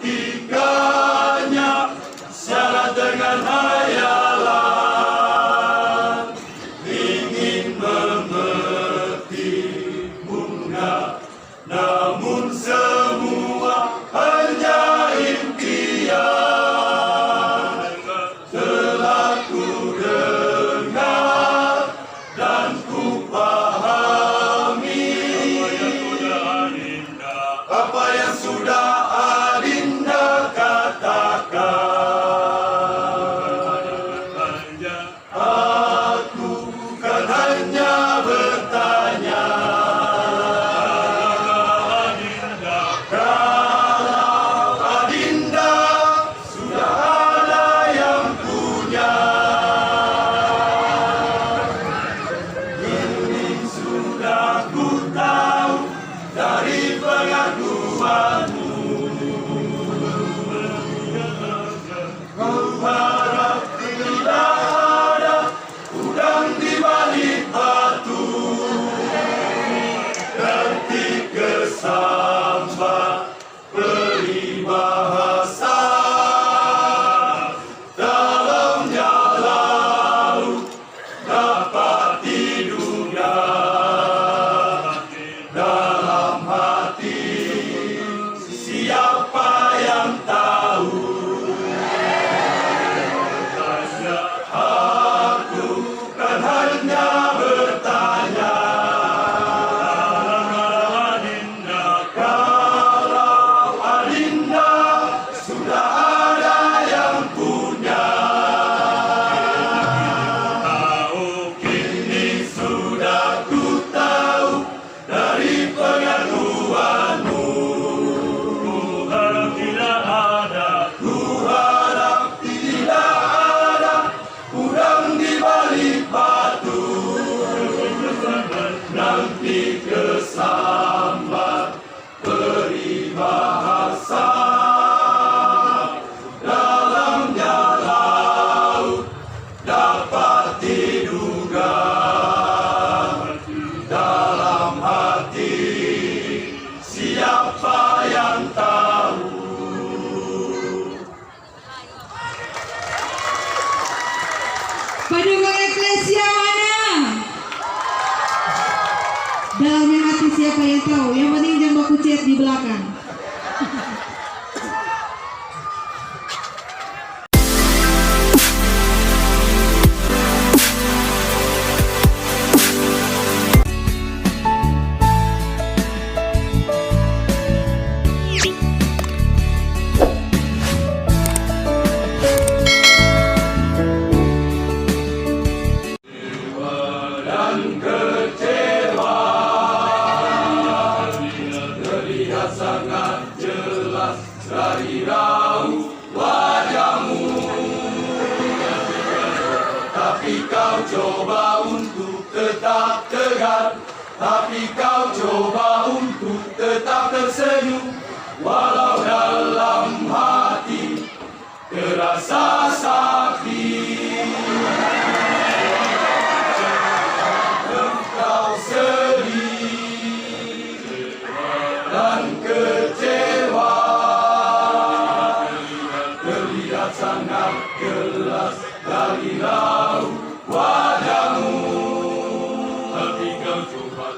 menantikannya syarat dengan hayalan, ingin memetik bunga, namun semua hanya impian. Telah ku dengar dan ku pahami apa yang sudah Adinda katakan. Aku bukan hanya bertanya, kalau Adinda sudah ada yang punya, ini sudah ku tahu dari pengakuanmu. Kau harap tidak ada udang di balik batu, ketik kesambar peribahasa, dalamnya laut dapat diduga, dalam hati siapa yang tahu. Aku kan hanya bertanya, kalau Adinda sudah ada yang punya, kini sudah ku tahu dari pengakuanmu. Ku harap tidak ada udang di balik batu, nanti kesambar peribahasa, dalamnya laut dapat diduga, dalam hati siapa yang tahu. Pendukung Eklesia mana? Dalamnya hati siapa yang tahu? Yang penting jangan baku chat di belakang. Dan kecewa terlihat sangat jelas dari raut wajahmu, tapi kau coba untuk tetap tegar, tapi kau coba untuk tetap tersenyum, walau dalam hati terasa sakit. Engkau sedih dan kecewa, terlihat sangat jelas dari raut wajahmu,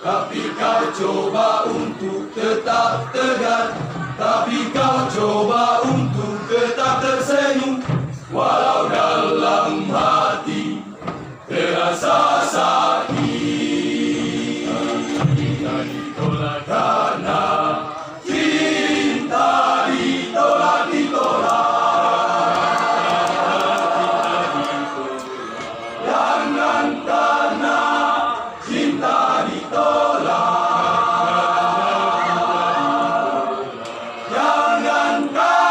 tapi kau coba untuk tetap tegar, tapi kau coba untuk tetap tersenyum, walau dalam hati terasa sakit. Karena cinta ditolak, jangan karena cinta ditolak, jangan karena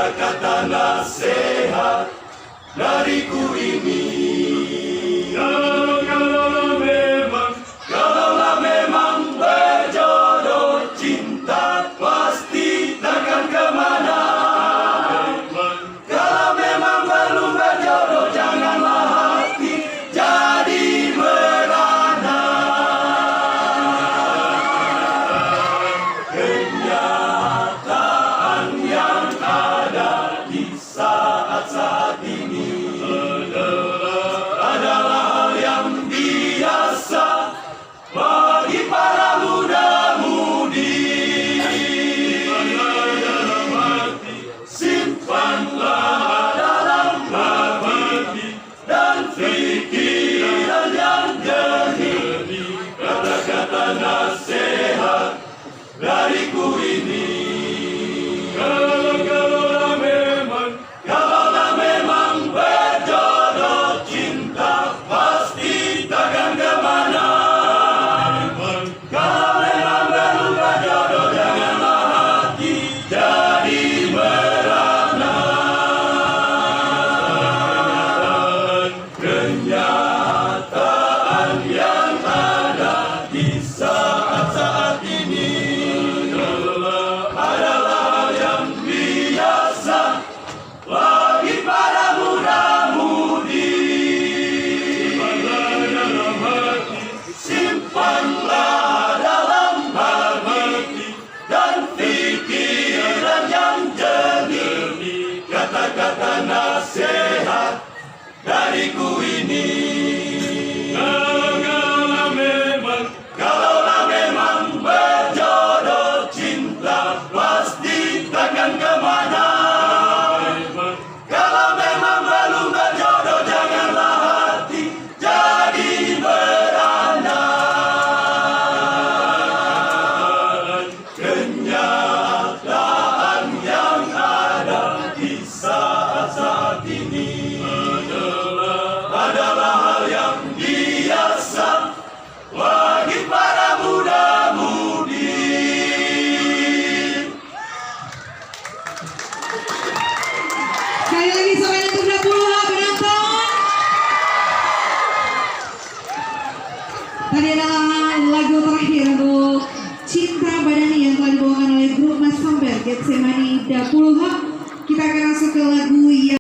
Kata-kata nasihat dariku ini. Kalaulah memang berjodoh, cinta pasti takkan kemana. Kalau memang belum berjodoh, janganlah hati jadi merana. Kenyataan yang ada di saat-saat ini adalah hal yang biasa bagi para muda-mudi. Simpanlah dalam hati dan pikiran yang jernih kata-kata nasihat dariku ini. Kalaulah memang berjodoh, cinta pasti takkan kemana. Kalau memang belum berjodoh, janganlah hati jadi merana. Kenyataan yang ada di saat-saat ini adalah hal yang biasa bagi para muda-mudi. Simpanlah dalam hati dan pikiran yang jernih kata-kata nasihat dariku ini. Kalaulah memang berjodoh, cinta pasti takkan kemana. Kalau memang belum berjodoh, janganlah hati jadi merana. Kenyataan yang ada di saat-saat ini adalah hal yang biasa bagi para muda-mudi. Sekali lagi sampai untuk 20 penonton. Tadi adalah lagu terakhir untuk Cinta Badani yang telah dibawakan oleh grup Mas Samber Getsemani Dapuluha. Kita akan masuk ke lagu yang